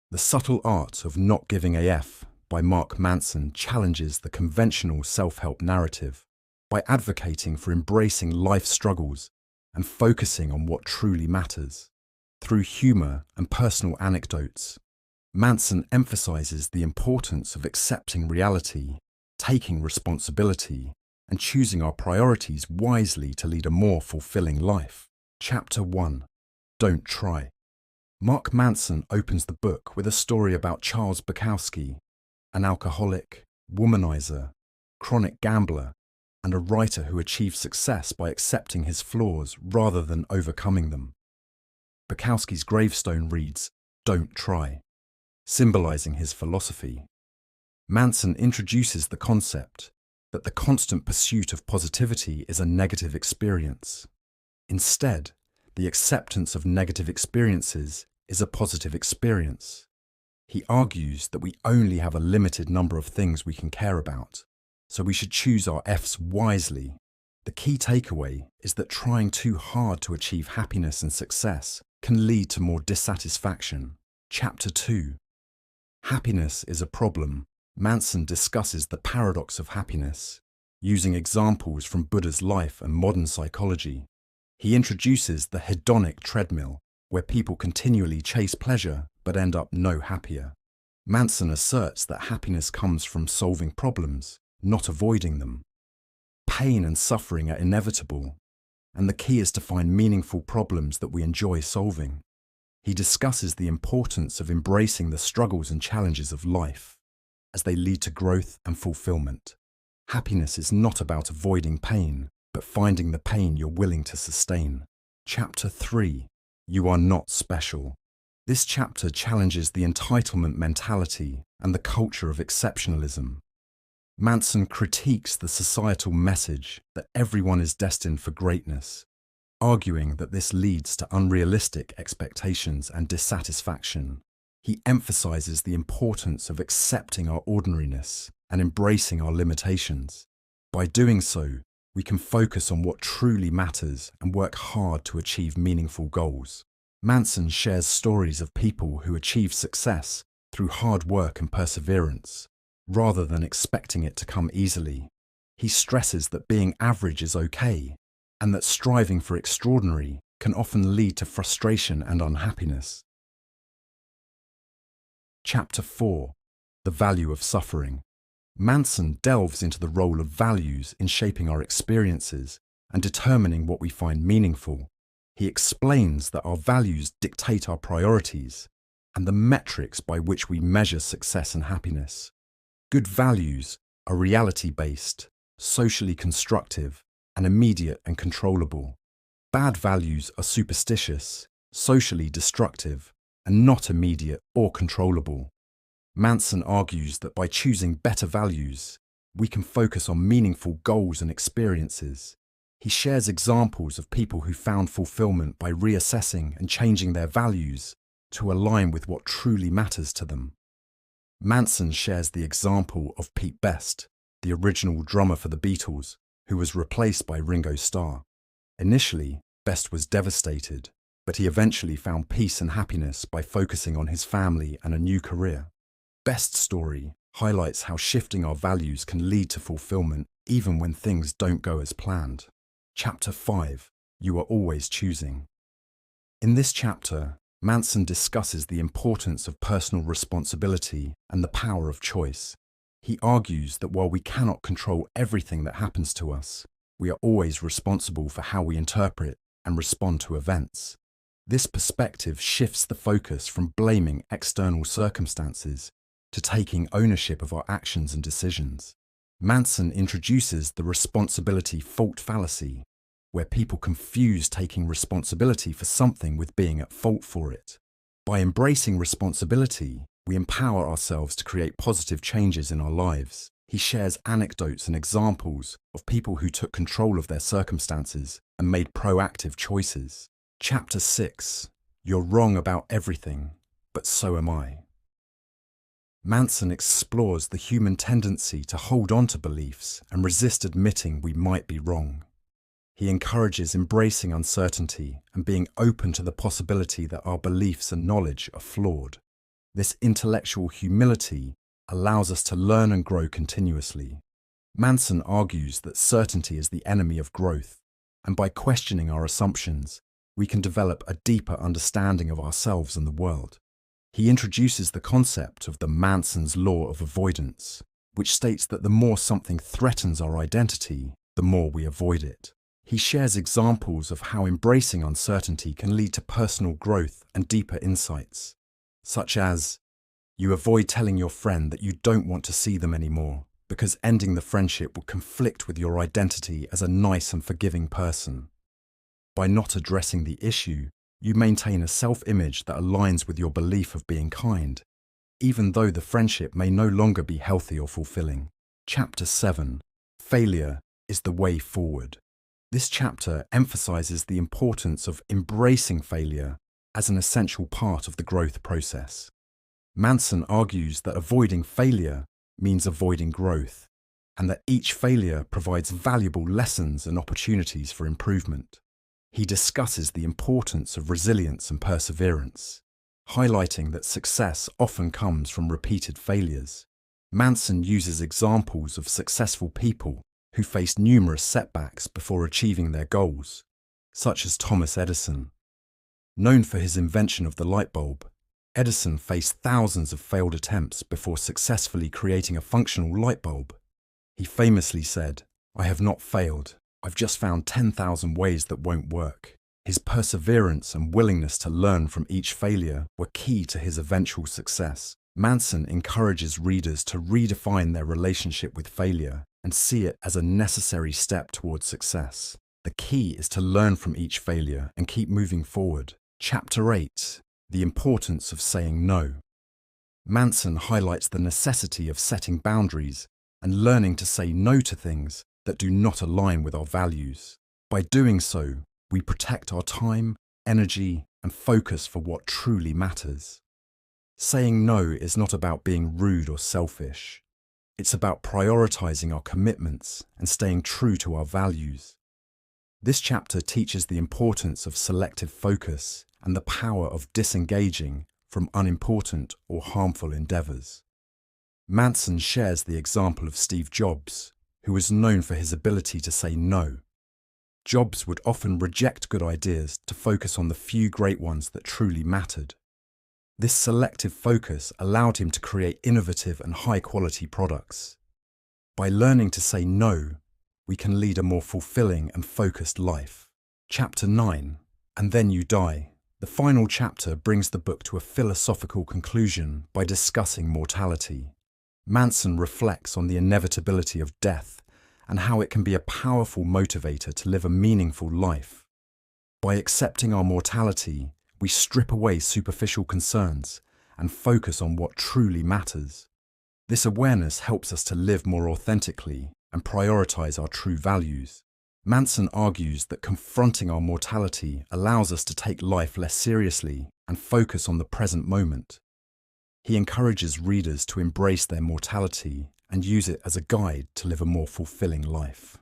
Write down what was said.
The Subtle Art of Not Giving a F by Mark Manson challenges the conventional self-help narrative by advocating for embracing life's struggles and focusing on what truly matters. Through humor and personal anecdotes, Manson emphasizes the importance of accepting reality, taking responsibility, and choosing our priorities wisely to lead a more fulfilling life. Chapter 1. Don't Try. Mark Manson opens the book with a story about Charles Bukowski, an alcoholic, womanizer, chronic gambler, and a writer who achieved success by accepting his flaws rather than overcoming them. Bukowski's gravestone reads, "Don't try," symbolizing his philosophy. Manson introduces the concept that the constant pursuit of positivity is a negative experience. Instead, the acceptance of negative experiences is a positive experience. He argues that we only have a limited number of things we can care about, so we should choose our Fs wisely. The key takeaway is that trying too hard to achieve happiness and success can lead to more dissatisfaction. Chapter 2. Happiness is a problem. Manson discusses the paradox of happiness, using examples from Buddha's life and modern psychology. He introduces the hedonic treadmill, where people continually chase pleasure but end up no happier. Manson asserts that happiness comes from solving problems, not avoiding them. Pain and suffering are inevitable, and the key is to find meaningful problems that we enjoy solving. He discusses the importance of embracing the struggles and challenges of life, as they lead to growth and fulfillment. Happiness is not about avoiding pain, but finding the pain you're willing to sustain. Chapter 3. You are not special. This chapter challenges the entitlement mentality and the culture of exceptionalism. Manson critiques the societal message that everyone is destined for greatness, arguing that this leads to unrealistic expectations and dissatisfaction. He emphasizes the importance of accepting our ordinariness and embracing our limitations. By doing so, we can focus on what truly matters and work hard to achieve meaningful goals. Manson shares stories of people who achieve success through hard work and perseverance, rather than expecting it to come easily. He stresses that being average is okay, and that striving for extraordinary can often lead to frustration and unhappiness. Chapter 4. The Value of Suffering. Manson delves into the role of values in shaping our experiences and determining what we find meaningful. He explains that our values dictate our priorities and the metrics by which we measure success and happiness. Good values are reality-based, socially constructive, and immediate and controllable. Bad values are superstitious, socially destructive, and not immediate or controllable. Manson argues that by choosing better values, we can focus on meaningful goals and experiences. He shares examples of people who found fulfillment by reassessing and changing their values to align with what truly matters to them. Manson shares the example of Pete Best, the original drummer for the Beatles, who was replaced by Ringo Starr. Initially, Best was devastated, but he eventually found peace and happiness by focusing on his family and a new career. Best's story highlights how shifting our values can lead to fulfillment even when things don't go as planned. Chapter 5. You are always choosing. In this chapter, Manson discusses the importance of personal responsibility and the power of choice. He argues that while we cannot control everything that happens to us, we are always responsible for how we interpret and respond to events. This perspective shifts the focus from blaming external circumstances to taking ownership of our actions and decisions. Manson introduces the responsibility fault fallacy, where people confuse taking responsibility for something with being at fault for it. By embracing responsibility, we empower ourselves to create positive changes in our lives. He shares anecdotes and examples of people who took control of their circumstances and made proactive choices. Chapter 6. You're wrong about everything, but so am I. Manson explores the human tendency to hold on to beliefs and resist admitting we might be wrong. He encourages embracing uncertainty and being open to the possibility that our beliefs and knowledge are flawed. This intellectual humility allows us to learn and grow continuously. Manson argues that certainty is the enemy of growth, and by questioning our assumptions, we can develop a deeper understanding of ourselves and the world. He introduces the concept of the Manson's law of avoidance, which states that the more something threatens our identity, the more we avoid it. He shares examples of how embracing uncertainty can lead to personal growth and deeper insights, such as, you avoid telling your friend that you don't want to see them anymore because ending the friendship will conflict with your identity as a nice and forgiving person. By not addressing the issue, you maintain a self-image that aligns with your belief of being kind, even though the friendship may no longer be healthy or fulfilling. Chapter 7. Failure is the way forward. This chapter emphasizes the importance of embracing failure as an essential part of the growth process. Manson argues that avoiding failure means avoiding growth, and that each failure provides valuable lessons and opportunities for improvement. He discusses the importance of resilience and perseverance, highlighting that success often comes from repeated failures. Manson uses examples of successful people who faced numerous setbacks before achieving their goals, such as Thomas Edison. Known for his invention of the light bulb, Edison faced thousands of failed attempts before successfully creating a functional light bulb. He famously said, "I have not failed. I've just found 10,000 ways that won't work." His perseverance and willingness to learn from each failure were key to his eventual success. Manson encourages readers to redefine their relationship with failure and see it as a necessary step towards success. The key is to learn from each failure and keep moving forward. Chapter 8. The importance of saying no. Manson highlights the necessity of setting boundaries and learning to say no to things that do not align with our values. By doing so, we protect our time, energy, and focus for what truly matters. Saying no is not about being rude or selfish. It's about prioritizing our commitments and staying true to our values. This chapter teaches the importance of selective focus and the power of disengaging from unimportant or harmful endeavors. Manson shares the example of Steve Jobs, who was known for his ability to say no. Jobs would often reject good ideas to focus on the few great ones that truly mattered. This selective focus allowed him to create innovative and high-quality products. By learning to say no, we can lead a more fulfilling and focused life. Chapter 9. And Then You Die. The final chapter brings the book to a philosophical conclusion by discussing mortality. Manson reflects on the inevitability of death and how it can be a powerful motivator to live a meaningful life. By accepting our mortality, we strip away superficial concerns and focus on what truly matters. This awareness helps us to live more authentically and prioritize our true values. Manson argues that confronting our mortality allows us to take life less seriously and focus on the present moment. He encourages readers to embrace their mortality and use it as a guide to live a more fulfilling life.